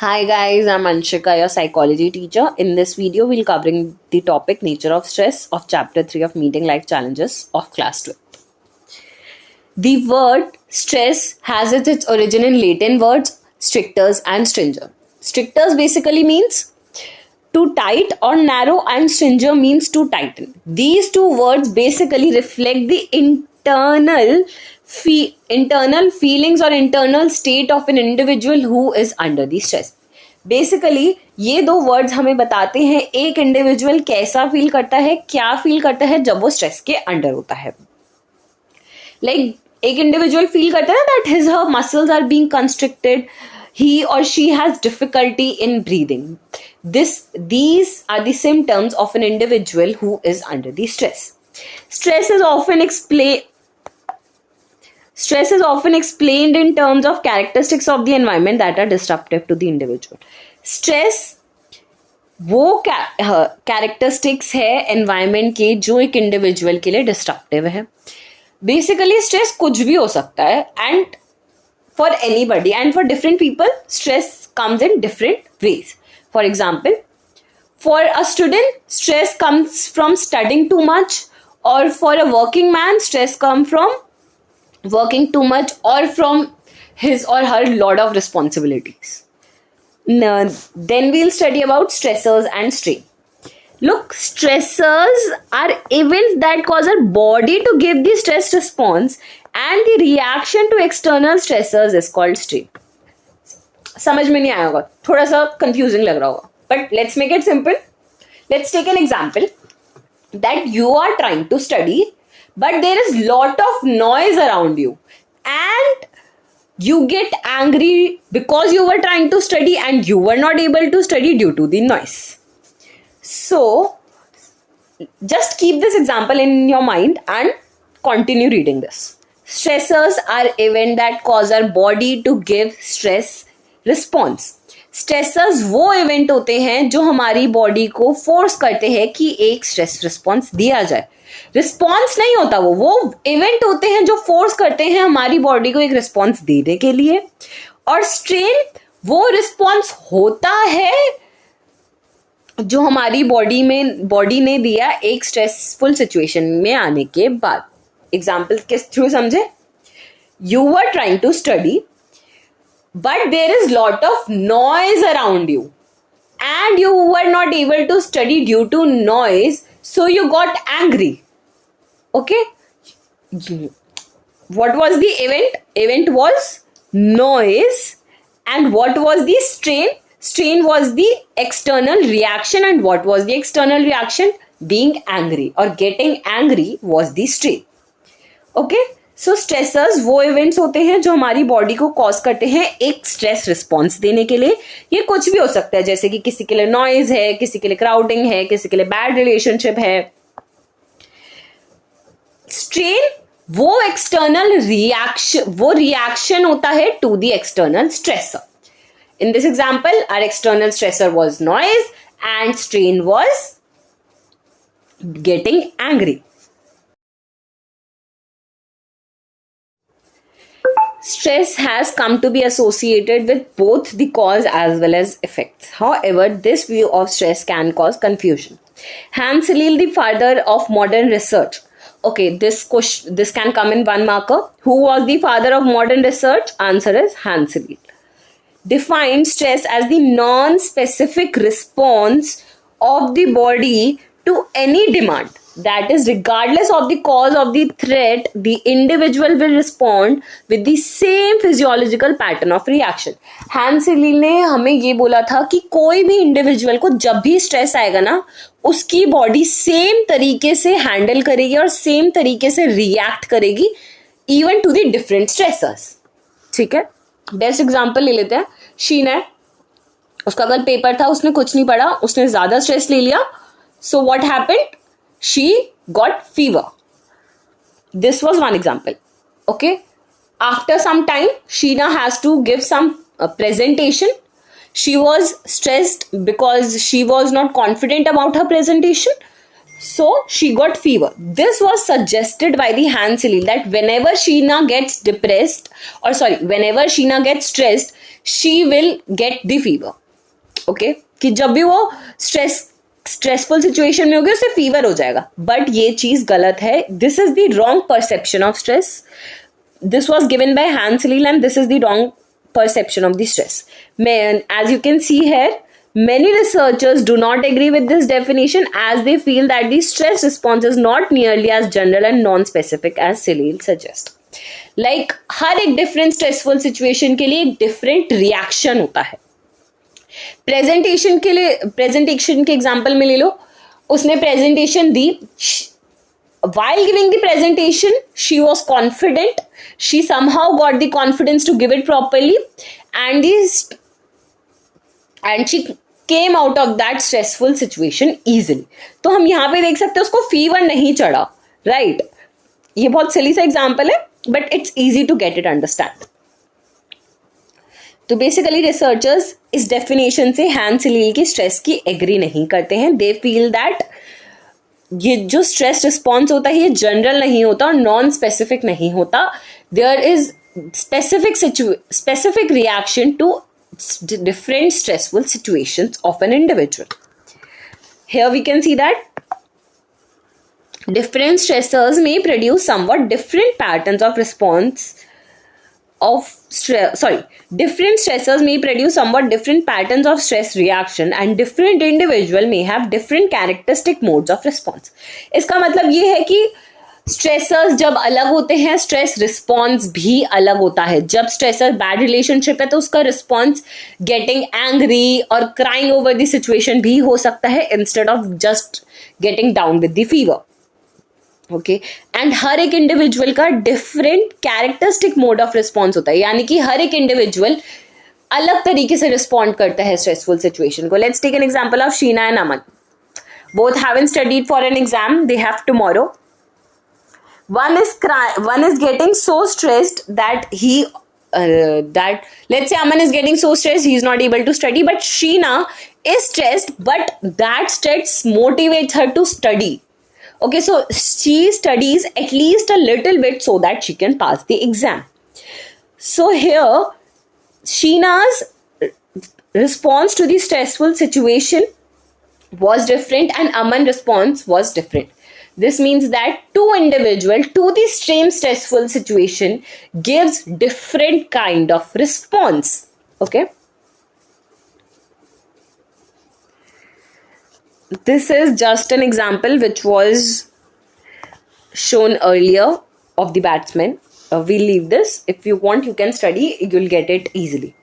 Hi guys, I'm Anshika, your psychology teacher. In this video, we'll covering the topic nature of stress of chapter 3 of meeting life challenges of class 12. The word stress has its origin in Latin words strictors and stringer. Strictors basically means too tight or narrow and stringer means to tighten. These two words basically reflect the internal feelings or internal state of an individual who is under the stress. Basically ये दो words हमें बताते हैं एक individual कैसा feel करता है, क्या फील करता है जब वो स्ट्रेस के अंडर होता है. लाइक एक इंडिविजुअल फील करता है ना that his her muscles are being constricted, he or she has difficulty in breathing. These are the symptoms of an individual who is under the stress. Stress is often explained in terms of characteristics of the environment that are disruptive to the individual. Stress वो characteristics है environment के जो एक individual के लिए disruptive है. Basically stress कुछ भी हो सकता है and for anybody and for different people stress comes in different ways. For example, for a student stress comes from studying too much, or for a working man stress comes from working too much or from his or her lot of responsibilities. Then we'll study about stressors and strain. Look, stressors are events that cause our body to give the stress response and the reaction to external stressors is called strain. समझ में नहीं आया होगा, थोड़ा सा confusing लग रहा होगा, but let's make it simple. Let's take an example that you are trying to study but there is lot of noise around you and you get angry because you were trying to study and you were not able to study due to the noise. So just keep this example in your mind and continue reading this. Stressors are events that cause our body to give stress response. Stressors वो event होते हैं जो हमारी body को force करते हैं कि एक स्ट्रेस रिस्पॉन्स दिया जाए. रिस्पॉन्स नहीं होता, वो इवेंट होते हैं जो फोर्स करते हैं हमारी बॉडी को एक रिस्पॉन्स देने के लिए. और स्ट्रेन वो रिस्पॉन्स होता है जो हमारी बॉडी ने दिया एक स्ट्रेसफुल सिचुएशन में आने के बाद. एग्जाम्पल के थ्रू समझे. You were trying to study but there is lot of noise around you and you were not able to study due to noise, so you got angry. Okay, what was the event was noise, and what was the strain was the external reaction, and what was the external reaction? Being angry or getting angry was the strain. Okay, so stressors वो events होते हैं जो हमारी body को cause करते हैं एक stress response देने के लिए. ये कुछ भी हो सकता है, जैसे कि किसी के लिए नॉइज है, किसी के लिए क्राउडिंग है, किसी के लिए बैड रिलेशनशिप है. स्ट्रेन वो एक्सटर्नल रिएक्शन होता है to the external stressor. In this example our external stressor was noise and strain was getting angry. Stress has come to be associated with both the cause as well as effects. However, this view of stress can cause confusion. Hans Selye, the father of modern research. Okay, this can come in one marker. Who was the father of modern research? Answer is Hans Selye. Defined stress as the non-specific response of the body to any demand. That is, regardless of the cause of the threat, the individual will respond with the same physiological pattern of reaction. Hans Selye ने हमें ये बोला था कि कोई भी individual को जब भी स्ट्रेस आएगा ना, उसकी बॉडी सेम तरीके से हैंडल करेगी और सेम तरीके से रिएक्ट करेगी even to the different stressors. ठीक है, बेस्ट एग्जांपल ले लेते हैं. शीन है, उसका कल पेपर था, उसने कुछ नहीं पढ़ा, उसने ज्यादा स्ट्रेस ले लिया. So what happened? She got fever. This was one example. Okay. After some time, Sheena has to give some presentation. She was stressed because she was not confident about her presentation. So she got fever. This was suggested by the Hans Selye that whenever Sheena gets stressed, she will get the fever. Okay, कि जब भी वो stressful situation में होगी उससे fever हो जाएगा. But ये चीज गलत है. This is the wrong perception of stress. This was given by Hans Selye, and this is the wrong perception of the stress. As you can see here, many researchers do not agree with this definition, as they feel that the stress response is not nearly as general and non-specific as Selye suggests. Like हर एक different stressful situation के लिए एक different reaction होता है. Presentation के लिए, presentation के example में ले लो, उसने presentation the. While giving the presentation, she was confident. She somehow got the confidence to give it properly, and she came out of that stressful situation easily. तो हम यहाँ पे देख सकते हैं उसको फीवर नहीं चढ़ा, right? ये बहुत सिली सा एग्जाम्पल है, but it's easy to get it understand. तो बेसिकली रिसर्चर्स इस डेफिनेशन से हैंस सेली की स्ट्रेस की एग्री नहीं करते हैं. दे फील दैट ये जो स्ट्रेस रिस्पॉन्स होता है ये जनरल नहीं होता और नॉन स्पेसिफिक नहीं होता. There is specific reaction to different stressful situations of an individual. Here we can see that different stressors may produce somewhat different patterns of response of stress. Different stressors may produce somewhat different patterns of stress reaction, and different individual may have different characteristic modes of response. इसका मतलब ये है कि stressors जब अलग होते हैं stress response भी अलग होता है. जब स्ट्रेसर बैड रिलेशनशिप है तो उसका रिस्पॉन्स गेटिंग एंग्री और क्राइंग ओवर द सिचुएशन भी हो सकता है instead of just getting down with the fever. Okay, and हर एक इंडिविजुअल का different characteristic mode of response होता है, यानी कि हर एक इंडिविजुअल अलग तरीके से रिस्पॉन्ड करता है स्ट्रेसफुल सिचुएशन को. Let's take an example of Sheena and Aman. Both haven't studied for an exam. They have tomorrow. One is getting so stressed that let's say Aman is getting so stressed he is not able to study, but Sheena is stressed, but that stress motivates her to study. Okay, so she studies at least a little bit so that she can pass the exam. So here Sheena's response to the stressful situation was different and Aman's response was different. This means that two individuals to the same stressful situation gives different kind of response. Okay. This is just an example which was shown earlier of the batsman. We'll leave this. If you want, you can study. You'll get it easily.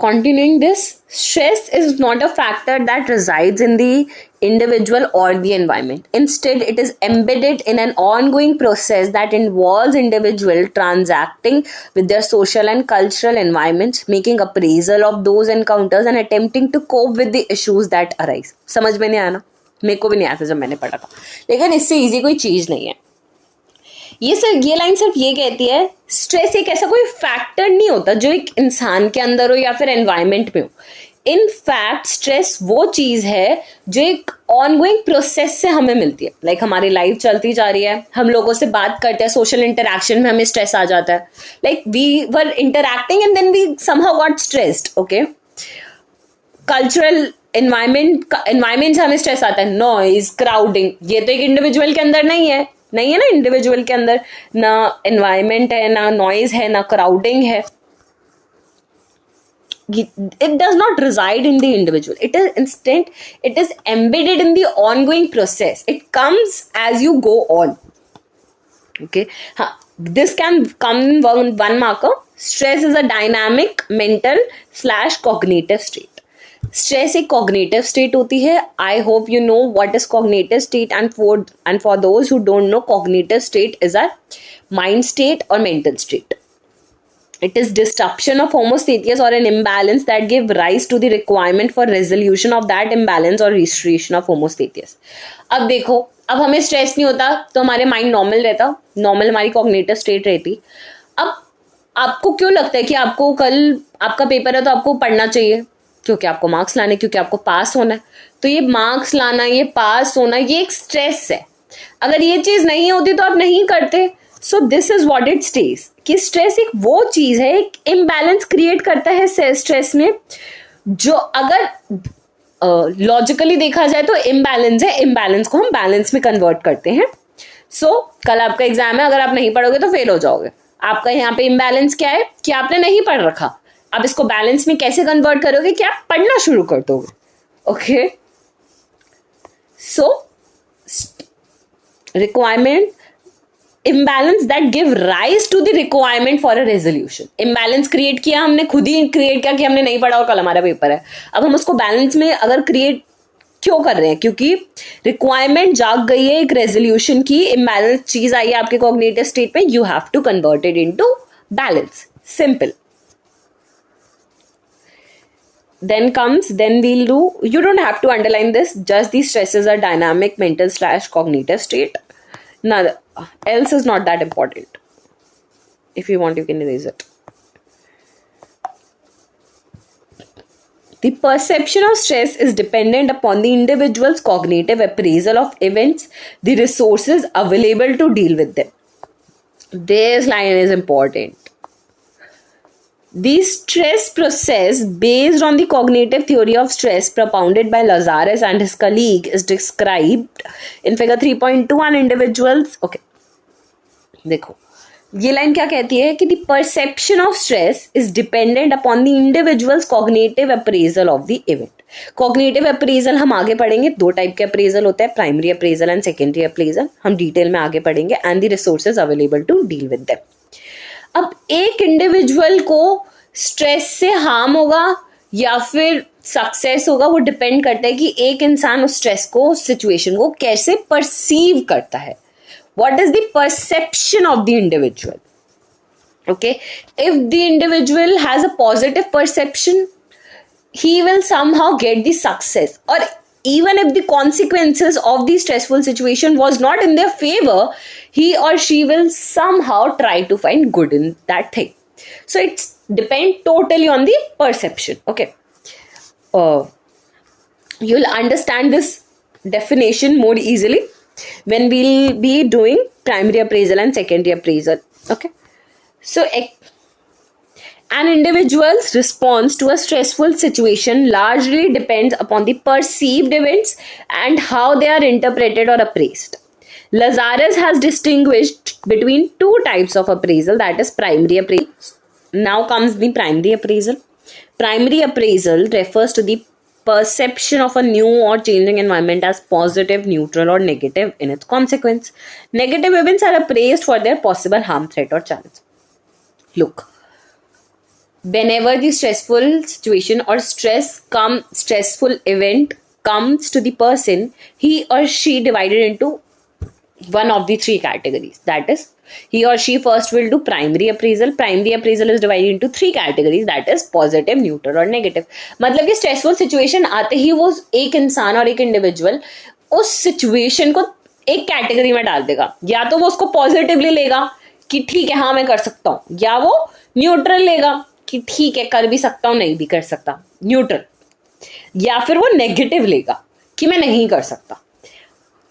Continuing this, stress is not a factor that resides in the individual or the environment. Instead, it is embedded in an ongoing process that involves individual transacting with their social and cultural environments, making appraisal of those encounters and attempting to cope with the issues that arise. समझ में नहीं आया ना? मेरे को भी नहीं आया था जब मैंने पढ़ा था, लेकिन इससे इजी कोई चीज नहीं है. ये लाइन सिर्फ ये कहती है स्ट्रेस एक ऐसा कोई फैक्टर नहीं होता जो एक इंसान के अंदर हो या फिर एनवायरनमेंट में हो. इन फैक्ट स्ट्रेस वो चीज है जो एक ऑनगोइंग प्रोसेस से हमें मिलती है. लाइक हमारी लाइफ चलती जा रही है, हम लोगों से बात करते हैं, सोशल इंटरेक्शन में हमें स्ट्रेस आ जाता है. Like we were interacting and then we somehow got stressed. Okay, cultural environment से हमें स्ट्रेस आता है. नॉइज, क्राउडिंग, ये तो एक इंडिविजुअल के अंदर नहीं है ना. इंडिविजुअल के अंदर ना एनवायरमेंट है, ना नॉइज है, ना क्राउडिंग है. It does not reside in the individual. It is instant. It is embedded in the ongoing process. It comes as you go on. Okay. This can come in one marker. Stress is a dynamic mental / cognitive state. Stress एक cognitive state होती है. I hope you know what is cognitive state, and for those who don't know, cognitive state is a mind state और mental state. It is disruption of homeostasis or an imbalance that give rise to the requirement for resolution of that imbalance or restoration of homeostasis. अब देखो, अब हमें stress नहीं होता तो हमारे mind normal रहता, नॉर्मल हमारी कॉग्निटिव स्टेट रहती. अब आपको क्यों लगता है कि आपको कल आपका पेपर है तो आपको पढ़ना चाहिए? क्योंकि आपको मार्क्स लाने, क्योंकि आपको पास होना है. तो ये मार्क्स लाना, ये पास होना, ये एक स्ट्रेस है. अगर ये चीज नहीं होती तो आप नहीं करते. So this is what it stage कि स्ट्रेस एक वो चीज है, एक इम्बैलेंस क्रिएट करता है स्ट्रेस में, जो अगर लॉजिकली देखा जाए तो इम्बैलेंस है, इम्बैलेंस को हम बैलेंस में कन्वर्ट करते हैं. सो कल आपका एग्जाम है, अगर आप नहीं पढ़ोगे तो फेल हो जाओगे. आपका यहाँ पे इम्बैलेंस क्या है कि आपने नहीं पढ़ रखा. अब इसको बैलेंस में कैसे कन्वर्ट करोगे कि आप पढ़ना शुरू कर दोगे. Okay, so requirement imbalance that give rise to the requirement for a resolution. imbalance create किया हमने, खुद ही क्रिएट किया कि हमने नहीं पढ़ा और कल हमारा पेपर है. अब हम उसको बैलेंस में अगर क्रिएट क्यों कर रहे हैं, क्योंकि रिक्वायरमेंट जाग गई है एक रेजोल्यूशन की, इम्बैलेंस चीज आई है आपके कॉग्निटिव स्टेट में, you have to convert it into balance. Simple. Then we'll do, you don't have to underline this, just these stresses are dynamic, mental / cognitive state. Now, else is not that important. If you want, you can erase it. The perception of stress is dependent upon the individual's cognitive appraisal of events, the resources available to deal with them. This line is important. The stress process based on the cognitive theory of stress propounded by Lazarus and his colleague is described in figure 3.2 on individuals. Okay, देखो ये line क्या कहती है कि the perception of stress is dependent upon the individual's cognitive appraisal of the event. Cognitive appraisal हम आगे पढ़ेंगे, दो टाइप के appraisal होता है, primary appraisal and secondary appraisal. हम डिटेल में आगे पढ़ेंगे. And the resources available to deal with them. अब एक इंडिविजुअल को स्ट्रेस से हार्म होगा या फिर सक्सेस होगा, वो डिपेंड करता है कि एक इंसान उस स्ट्रेस को, उस सिचुएशन को कैसे परसीव करता है. What is the perception of the individual. Okay, if the individual has a positive perception, he will somehow get the success, or even if the consequences of the stressful situation was not in their favor, he or she will somehow try to find good in that thing. So it depends totally on the perception. Okay, you'll understand this definition more easily when we'll be doing primary appraisal and secondary appraisal. Okay, so an individual's response to a stressful situation largely depends upon the perceived events and how they are interpreted or appraised. Lazarus has distinguished between two types of appraisal, that is primary appraisal. Now comes the primary appraisal. Primary appraisal refers to the perception of a new or changing environment as positive, neutral, or negative in its consequence. Negative events are appraised for their possible harm, threat, or challenge. Look, whenever the stressful situation or stressful event comes to the person, he or she divided into one of the three categories. That is, he or she first will do primary appraisal. Primary appraisal is divided into three categories, that is positive, neutral और negative. मतलब कि stressful situation आते ही वो एक इंसान और एक individual उस सिचुएशन को एक कैटेगरी में डाल देगा. या तो वो उसको पॉजिटिवली लेगा कि ठीक है हाँ मैं कर सकता हूँ, या वो न्यूट्रल लेगा कि ठीक है कर भी सकता हूँ नहीं भी कर सकता, न्यूट्रल, या फिर वो नेगेटिव लेगा कि मैं नहीं कर सकता.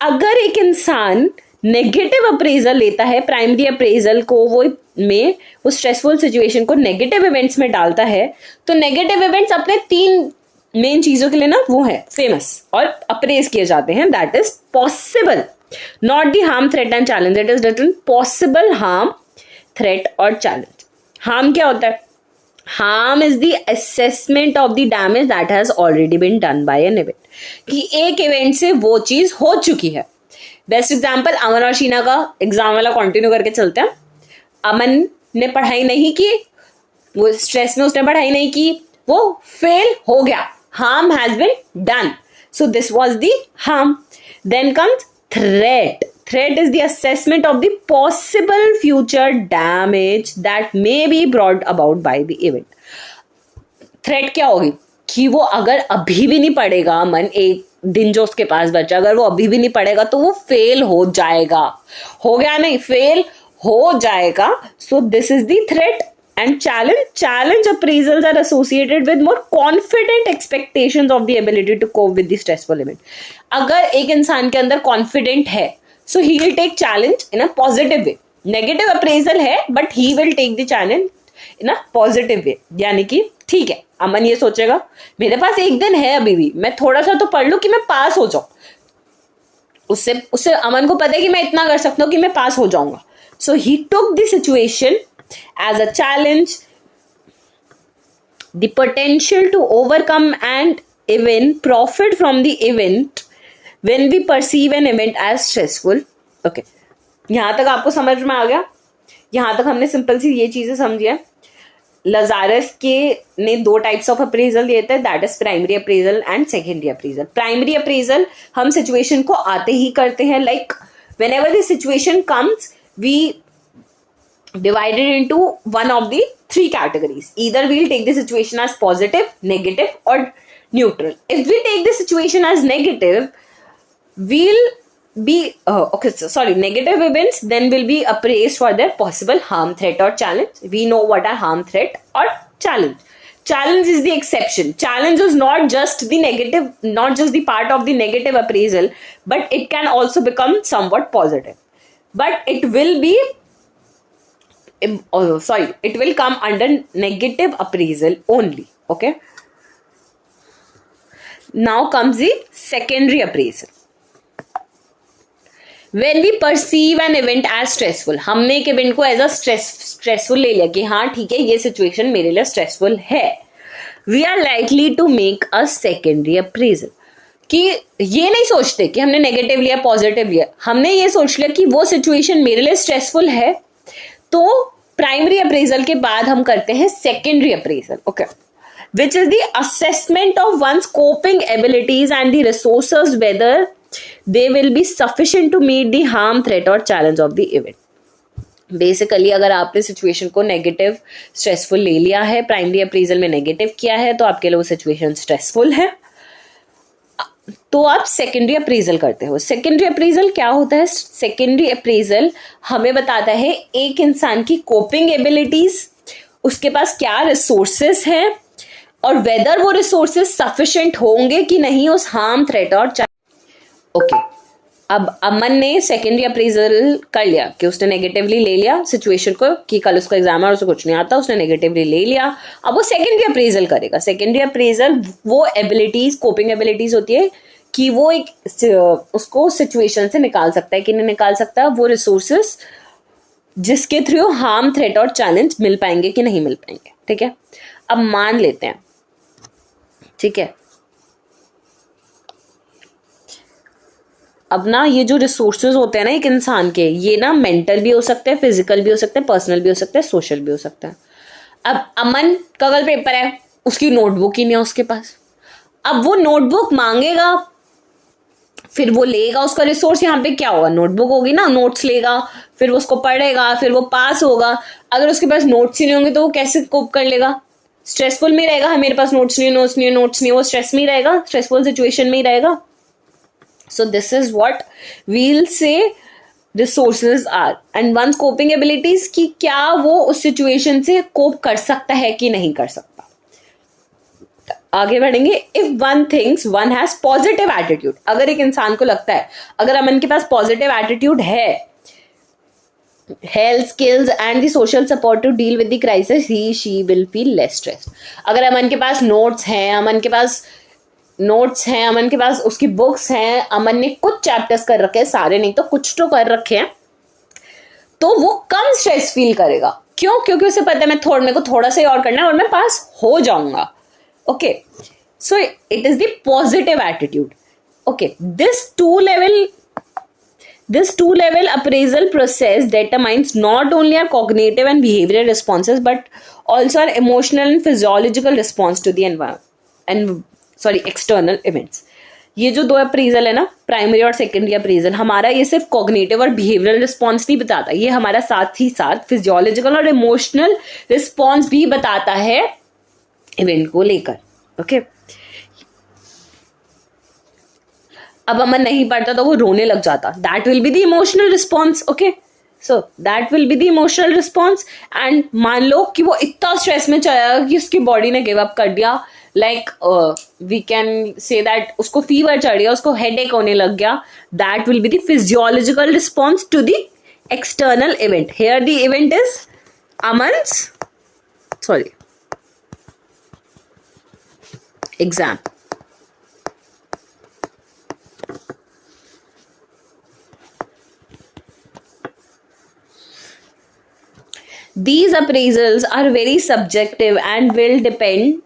अगर एक इंसान नेगेटिव अप्रेजल लेता है, प्राइमरी अप्रेजल को वो स्ट्रेसफुल सिचुएशन को नेगेटिव इवेंट्स में डालता है, तो नेगेटिव इवेंट्स अपने तीन मेन चीजों के लिए ना वो है फेमस और अप्रेज किए जाते हैं. That is possible, not the harm, threat and challenge. It is written possible harm, threat और चैलेंज. हार्म क्या होता है? Harm is the assessment of the damage that has already been done by an event. कि एक event से वो चीज हो चुकी है. बेस्ट एग्जाम्पल अमन और शीना का एग्जाम वाला कंटिन्यू करके चलते हैं. अमन ने पढ़ाई नहीं की, वो स्ट्रेस में उसने पढ़ाई नहीं की, वो फेल हो गया. Harm has been done, so this was the harm. Then comes threat. Threat is the assessment of the possible future damage that may be brought about by the event. Threat क्या होगी कि वो अगर अभी भी नहीं पढ़ेगा, मन एक दिन जो उसके पास बचा, अगर वो अभी भी नहीं पढ़ेगा तो वो फेल हो जाएगा. हो गया नहीं, फेल हो जाएगा. So this is the threat. And challenge appraisals are associated with more confident expectations of the ability to cope with the stressful event. अगर एक इंसान के अंदर confident है, so he will take challenge in a positive way. Negative appraisal है but he will take the challenge in a positive way, यानी कि ठीक है, अमन ये सोचेगा मेरे पास एक दिन है अभी भी, मैं थोड़ा सा तो पढ़ लूं कि मैं पास हो जाऊं, उससे उससे अमन को पता है कि मैं इतना कर सकता हूं कि मैं पास हो जाऊंगा. So he took the situation as a challenge, the potential to overcome and even profit from the event when we perceive an event as stressful. Okay, यहां तक आपको समझ में आ गया? यहां तक हमने सिंपल सी ये चीजें समझी है. लजारस के ने 2 टाइप्स ऑफ अप्रेजल दिए थे, that is primary appraisal and secondary appraisal. Primary appraisal हम सिचुएशन को आते ही करते हैं, like whenever the situation comes we divided into one of the 3 categories. Either we'll take the situation as positive, negative or neutral. If we take the situation as negative, we'll be negative events then will be appraised for their possible harm, threat or challenge. We know what are harm, threat or challenge. Challenge is the exception. Challenge is not just the negative, not just the part of the negative appraisal, but it can also become somewhat positive. But it will be it will come under negative appraisal only. Okay, now comes the secondary appraisal. When we perceive an event as stressful, हमने एक event को as a stressful ले लिया कि हाँ ठीक है ये सिचुएशन मेरे लिए स्ट्रेसफुल है, we are likely to make a secondary appraisal. कि ये नहीं सोचते कि हमने नेगेटिव लिया पॉजिटिव लिया, हमने ये सोच लिया कि वो सिचुएशन मेरे लिए स्ट्रेसफुल है, तो प्राइमरी अप्रेजल के बाद हम करते हैं secondary appraisal. Okay, which is the assessment of one's coping abilities and the resources whether they will be sufficient to meet the harm, threat और challenge of the event. Basically अगर आपने situation को negative stressful ले लिया है, primary appraisal में negative किया है, तो आपके लिए वो सिचुएशन स्ट्रेसफुल है, तो आप सेकेंडरी अप्रेजल करते हो. सेकेंडरी अप्रेजल क्या होता है? सेकेंडरी अप्रेजल हमें बताता है एक इंसान की कोपिंग एबिलिटीज, उसके पास क्या रिसोर्सेस हैं और वेदर वो रिसोर्सेस सफिशिएंट होंगे कि नहीं उस हार्म, थ्रेट और ओके. अब अमन ने सेकेंडरी अप्रेजल कर लिया कि उसने नेगेटिवली ले लिया सिचुएशन को कि कल उसका एग्जाम है और उसे कुछ नहीं आता, उसने नेगेटिवली ले लिया. अब वो सेकेंडरी अप्रेजल करेगा. सेकेंडरी अप्रेजल वो एबिलिटीज, कोपिंग एबिलिटीज होती है कि वो एक उसको सिचुएशन से निकाल सकता है कि नहीं निकाल सकता, वो रिसोर्सेस जिसके थ्रू हार्म, थ्रेट और चैलेंज मिल पाएंगे कि नहीं मिल पाएंगे. ठीक है, अब मान लेते हैं, ठीक है, अब ना ये जो रिसोर्सेज होते हैं ना एक इंसान के, ये ना मेंटल भी हो सकते हैं, फिजिकल भी हो सकते हैं, पर्सनल भी हो सकते हैं, सोशल भी हो सकता है. अब अमन का कल पेपर है, उसकी नोटबुक ही नहीं है उसके पास. अब वो नोटबुक मांगेगा, फिर वो लेगा, उसका रिसोर्स यहाँ पे क्या होगा? नोटबुक होगी ना, नोट्स लेगा, फिर वो उसको पढ़ेगा, फिर वो पास होगा. अगर उसके पास नोट्स ही नहीं होंगे तो वो कैसे कोप कर लेगा? स्ट्रेसफुल में रहेगा. मेरे पास नोट्स नहीं, नोट्स नहीं, नोट्स नहीं, वो स्ट्रेस में ही रहेगा, स्ट्रेसफुल सिचुएशन में ही रहेगा. So this is what we'll say resources are, and one's coping abilities कि क्या वो उस situation से cope कर सकता है कि नहीं कर सकता. आगे बढ़ेंगे. If one thinks one has positive attitude, अगर एक इंसान को लगता है, अगर अमन के पास positive attitude है, health skills and the social support to deal with the crisis, she will feel less stressed. अगर अमन के पास notes हैं, अमन के पास उसकी बुक्स हैं, अमन ने कुछ चैप्टर्स कर रखे हैं, सारे नहीं तो कुछ तो कर रखे हैं, तो वो कम स्ट्रेस फील करेगा. क्यों? क्योंकि उसे पता है मेरे को थोड़ा सा ही और करना है और मैं पास हो जाऊंगा. Okay, so it is the positive attitude. Okay, this two level appraisal process determines not only our cognitive and behavioral responses but also our emotional and physiological response to the environment external events. ये जो 2 appraisal है ना, primary और secondary appraisal, हमारा ये सिर्फ cognitive और behavioural response नहीं बताता, ये हमारा साथ ही साथ फिजियोलॉजिकल और इमोशनल रिस्पॉन्स भी बताता है इवेंट को लेकर. ओके, अब अमन नहीं पढ़ता तो वो रोने लग जाता, that will be the emotional response. Okay, so that will be the emotional response. And मान लो कि वो इतना स्ट्रेस में चला कि उसकी बॉडी ने गिव अप कर दिया, like we can say that उसको फीवर चढ़ गया, उसको हेडेक होने लग गया, that will be the physiological response to the external event. Here the event is Aman's exam. These appraisals are very subjective and will depend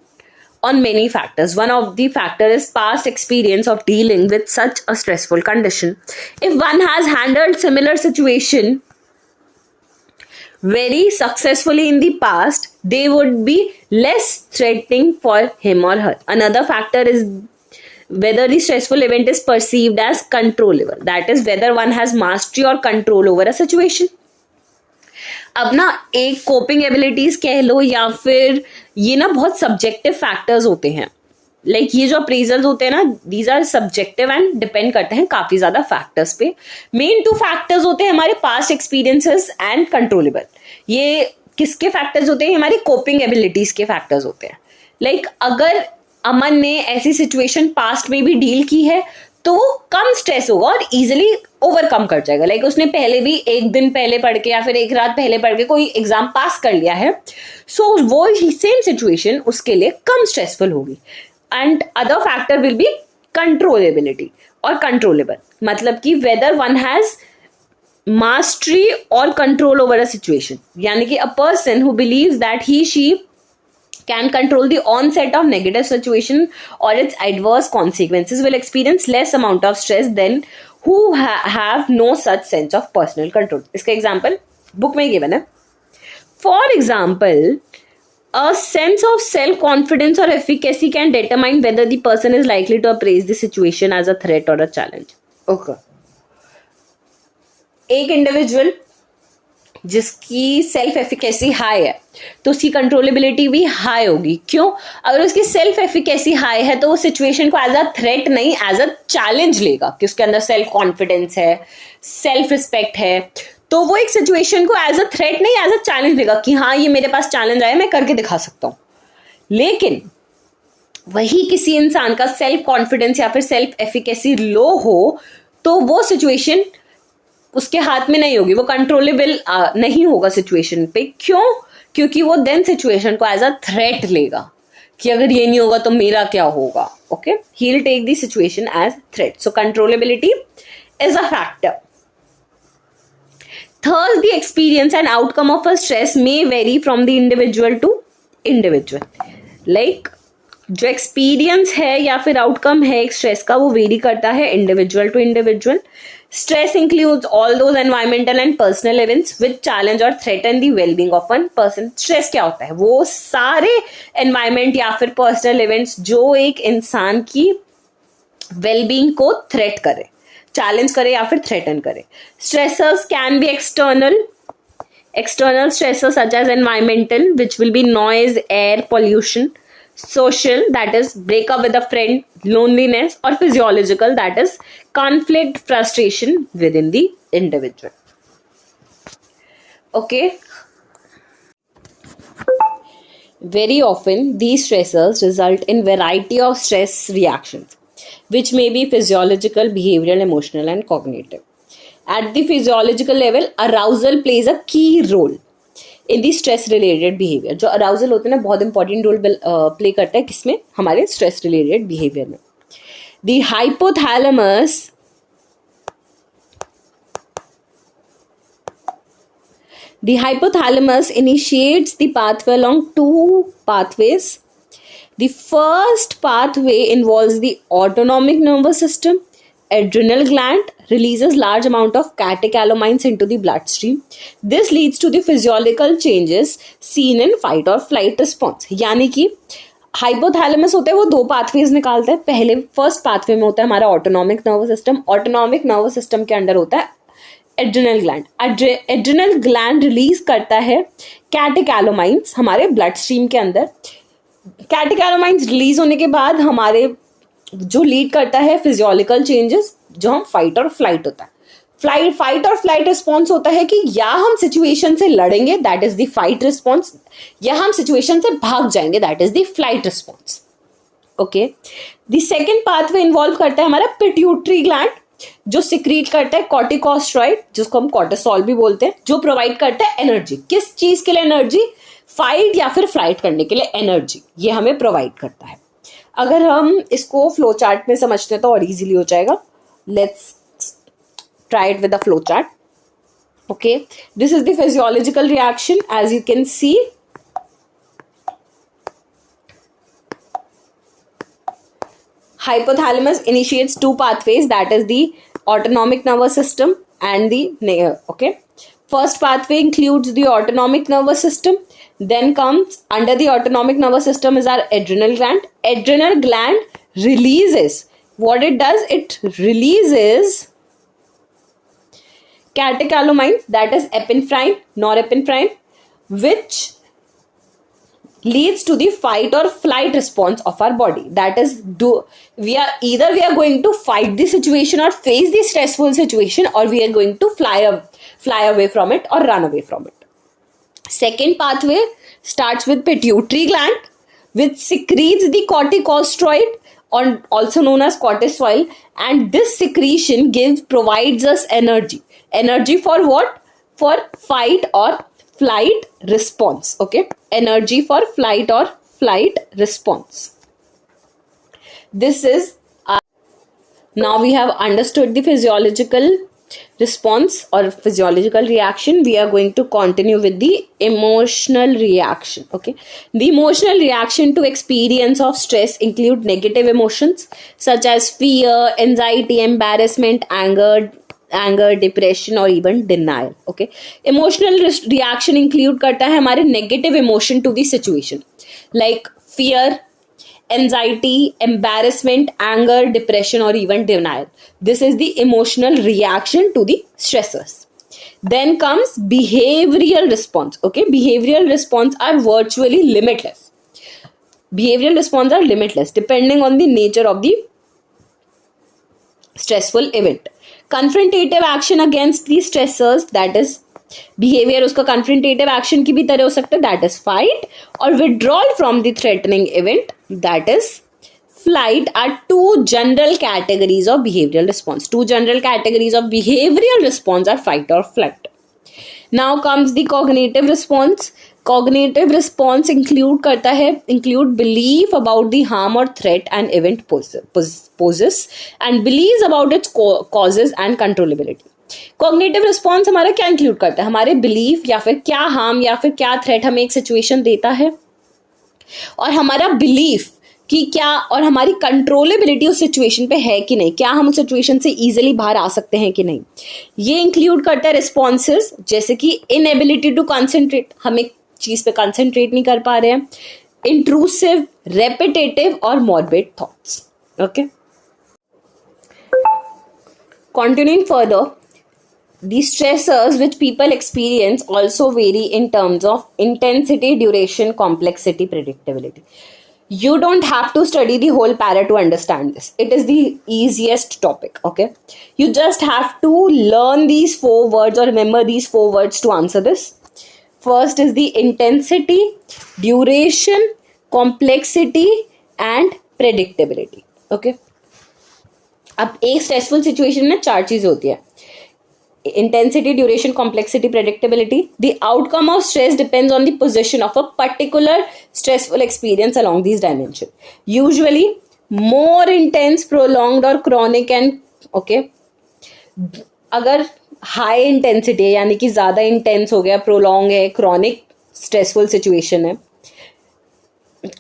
on many factors. One of the factors is past experience of dealing with such a stressful condition. If one has handled similar situation very successfully in the past, they would be less threatening for him or her. Another factor is whether the stressful event is perceived as controllable. That is, whether one has mastery or control over a situation. अब ना एक coping abilities कह लो या फिर ये ना बहुत subjective factors होते हैं. लाइक ये जो अप्रेजल्स होते हैं ना, these are subjective and depend करते हैं काफी ज्यादा फैक्टर्स पे. मेन 2 फैक्टर्स होते हैं हमारे पास्ट एक्सपीरियंसेस एंड कंट्रोलेबल. ये किसके फैक्टर्स होते हैं? हमारी कोपिंग एबिलिटीज के फैक्टर्स होते हैं. लाइक अगर अमन ने ऐसी सिचुएशन पास्ट में भी डील की है तो वो कम स्ट्रेस होगा और इजिली ओवरकम कर जाएगा. लाइक उसने पहले भी एक दिन पहले पढ़ के या फिर एक रात पहले पढ़ के कोई एग्जाम पास कर लिया है, सो वो सेम सिचुएशन उसके लिए कम स्ट्रेसफुल होगी. And other factor will be controllability और कंट्रोलेबल. मतलब कि वेदर वन हैज मास्टरी और कंट्रोल ओवर अ सिचुएशन. यानी कि a person who believes that he she can control the onset of negative situation or its adverse consequences will experience less amount of stress than who have no such sense of personal control. इसका example book में given है. For example, a sense of self-confidence or efficacy can determine whether the person is likely to appraise the situation as a threat or a challenge. Okay. एक individual जिसकी self efficacy high है तो उसकी controllability भी high होगी. क्यों? अगर उसकी सेल्फ एफिकेसी हाई है तो वो सिचुएशन को एज अ थ्रेट नहीं, एज अ चैलेंज लेगा कि उसके अंदर सेल्फ कॉन्फिडेंस है, सेल्फ रिस्पेक्ट है. तो वो एक सिचुएशन को एज अ थ्रेट नहीं, एज अ चैलेंज लेगा कि हाँ ये मेरे पास चैलेंज आया, मैं करके दिखा सकता हूँ. लेकिन वही किसी इंसान का सेल्फ कॉन्फिडेंस या फिर सेल्फ एफिकेसी लो हो तो वो सिचुएशन उसके हाथ में नहीं होगी, वो कंट्रोलेबल नहीं होगा सिचुएशन पे. क्यों? क्योंकि वो देन सिचुएशन को एज अ थ्रेट लेगा कि अगर ये नहीं होगा तो मेरा क्या होगा. Okay, he will take the situation as threat. So controllability is a factor. Thus, the experience and outcome of a stress may vary from the individual to individual. Like जो एक्सपीरियंस है या फिर आउटकम है एक stress का वो vary करता है individual to individual. Stress includes all those environmental and personal events which challenge or threaten the well-being of one person. Stress क्या होता है? वो सारे environment या फिर personal events जो एक इंसान की well-being को threat करे, challenge करे या फिर threaten करे. Stressors can be external stressors such as environmental, which will be noise, air pollution. Social, that is break up with a friend, loneliness, or physiological, that is conflict, frustration within the individual. Okay. Very often these stressors result in variety of stress reactions which may be physiological, behavioral, emotional and cognitive. At the physiological level, arousal plays a key role in the stress related behaviour. जो arousal होते हैं ना बहुत important role play करता है किसमें? हमारे stress related behaviour में. The hypothalamus initiates the pathway along 2 pathways. The first pathway involves the autonomic nervous system. Adrenal gland releases large amount of catecholamines into the bloodstream. This leads to the physiological changes seen in fight or flight response. यानी कि hypothalamus होता है वो 2 pathways निकालता है. पहले first pathway में होता है हमारा autonomic nervous system. Autonomic nervous system के अंडर होता है adrenal gland. Adrenal gland release करता है कैटेकोलामाइन्स हमारे ब्लड स्ट्रीम के अंदर. कैटेकोलामाइन्स रिलीज होने के बाद हमारे जो लीड करता है फिजियोलॉजिकल चेंजेस, जो हम फाइट और फ्लाइट होता है. फाइट और फ्लाइट रिस्पॉन्स होता है कि या हम सिचुएशन से लड़ेंगे, that is the fight response, या हम सिचुएशन से भाग जाएंगे, that is the flight response. Okay, the second pathway involve करता है हमारा पिट्यूटरी ग्लैंड. जो सिक्रीट करता है कॉर्टिकोस्टेरॉइड, जिसको हम कॉर्टिसोल भी बोलते हैं, जो प्रोवाइड करता है एनर्जी। किस चीज के लिए एनर्जी? फाइट या फिर फ्लाइट करने के लिए एनर्जी, ये हमें प्रोवाइड करता है। अगर हम इसको फ्लो चार्ट में समझते हैं तो और इजीली हो जाएगा। Let's try it with the flow chart. Okay, this is the physiological reaction. As you can see, hypothalamus initiates two pathways, that is the autonomic nervous system and the okay, first pathway includes the autonomic nervous system, then comes under the autonomic nervous system is our adrenal gland. Adrenal gland releases, what it does, it releases catecholamines, that is epinephrine, norepinephrine, which leads to the fight or flight response of our body. That is, we are going to fight the situation or face the stressful situation, or we are going to fly away from it or run away from it. Second pathway starts with pituitary gland, which secretes the corticosteroid, or also known as cortisol, and this secretion provides us energy for what? For fight or flight response. Okay, energy for flight or flight response. This is now we have understood the physiological response or physiological reaction. We are going to continue with the emotional reaction. Okay, the emotional reaction to experience of stress include negative emotions such as fear, anxiety, embarrassment, anger, depression or even denial. Okay, emotional reaction include करता है हमारे negative emotion to the situation like fear, anxiety, embarrassment, anger, depression or even denial. This is the emotional reaction to the stressors. Then comes behavioral response. Okay, behavioral response are virtually limitless. Behavioral response are limitless depending on the nature of the stressful event. Confrontative action against the stressors, that is behavior उसका confrontative action की भी तरह हो सकता है, that is fight, और withdrawal from the threatening event, that is flight, are two general categories of behavioral response. Two general categories of behavioral response are fight or flight. Now comes the cognitive response. Cognitive response include belief about the harm or threat an event poses and beliefs about its causes and controllability. Cognitive response हमारा क्या include करता है? हमारे belief या फिर क्या harm या फिर क्या थ्रेट हमें एक सिचुएशन देता है, और हमारा बिलीफ कि क्या और हमारी कंट्रोलेबिलिटी उस सिचुएशन पे है कि नहीं, क्या हम उस सिचुएशन से इजीली बाहर आ सकते हैं कि नहीं, ये इंक्लूड करता है रिस्पॉन्सेज जैसे कि इनएबिलिटी टू कंसंट्रेट, हम एक चीज पे कंसंट्रेट नहीं कर पा रहे हैं, इंट्रूसिव, रेपिटेटिव और morbid thoughts. Okay, continuing further, the stressors which people experience also vary in terms of intensity, duration, complexity, predictability. You don't have to study the whole para to understand this. It is the easiest topic. Okay, you just have to learn these 4 words or remember these 4 words to answer this. First is the intensity, duration, complexity and predictability. Okay, अब एक stressful situation में 4 चीजें होती है: intensity, duration, complexity, predictability. The outcome of stress depends on the position of a particular stressful experience along these dimensions. Usually more intense, prolonged or chronic and okay. अगर high intensity है यानी कि ज्यादा intense हो गया, prolong है, chronic stressful situation है,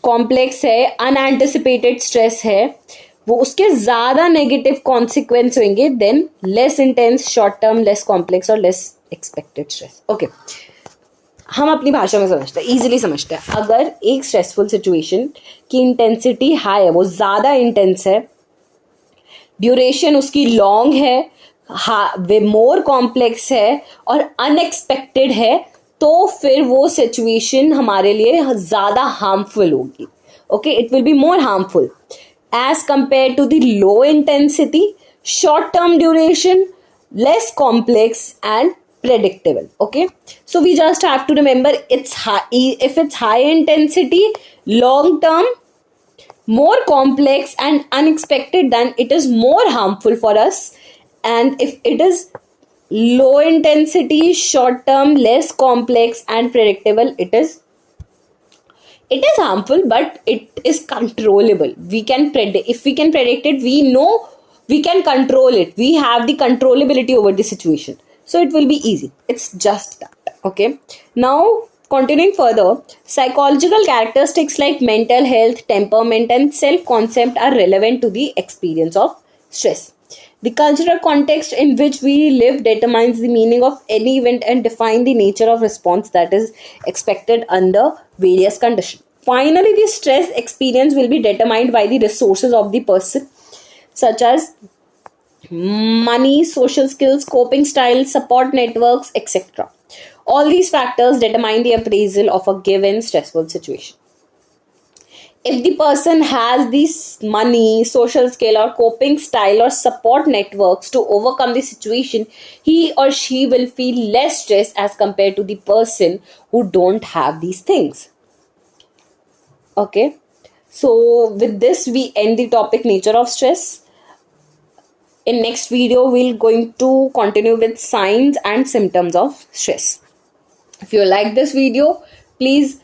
complex है, अनएंटिसिपेटेड स्ट्रेस है, वो उसके ज्यादा नेगेटिव कॉन्सिक्वेंस होंगे than less intense, short term, less complex और लेस एक्सपेक्टेड स्ट्रेस. ओके, हम अपनी भाषा में समझते हैं, इजीली समझते हैं. अगर एक स्ट्रेसफुल सिचुएशन की इंटेंसिटी हाई है, वो ज्यादा इंटेंस है, ड्यूरेशन उसकी लॉन्ग है, वे मोर कॉम्प्लेक्स है और अनएक्सपेक्टेड है, तो फिर वो सिचुएशन हमारे लिए ज्यादा हार्मफुल होगी. Okay, it will be more harmful as compared to the low intensity, short term duration, less complex and predictable. Okay, so we just have to remember it's high, if it's high intensity, long term, more complex and unexpected, then it is more harmful for us. And if it is low intensity, short term, less complex and predictable, it is harmful, but it is controllable. We can predict, if we can predict it, we know we can control it, we have the controllability over the situation, so it will be easy. It's just that. Okay, now continuing further, psychological characteristics like mental health, temperament and self concept are relevant to the experience of stress. The cultural context in which we live determines the meaning of any event and define the nature of response that is expected under various conditions. Finally, the stress experience will be determined by the resources of the person, such as money, social skills, coping styles, support networks, etc. All these factors determine the appraisal of a given stressful situation. If the person has this money, social skill or coping style or support networks to overcome the situation, he or she will feel less stress as compared to the person who don't have these things. Okay, so with this we end the topic nature of stress. In next video we'll going to continue with signs and symptoms of stress. If you like this video, please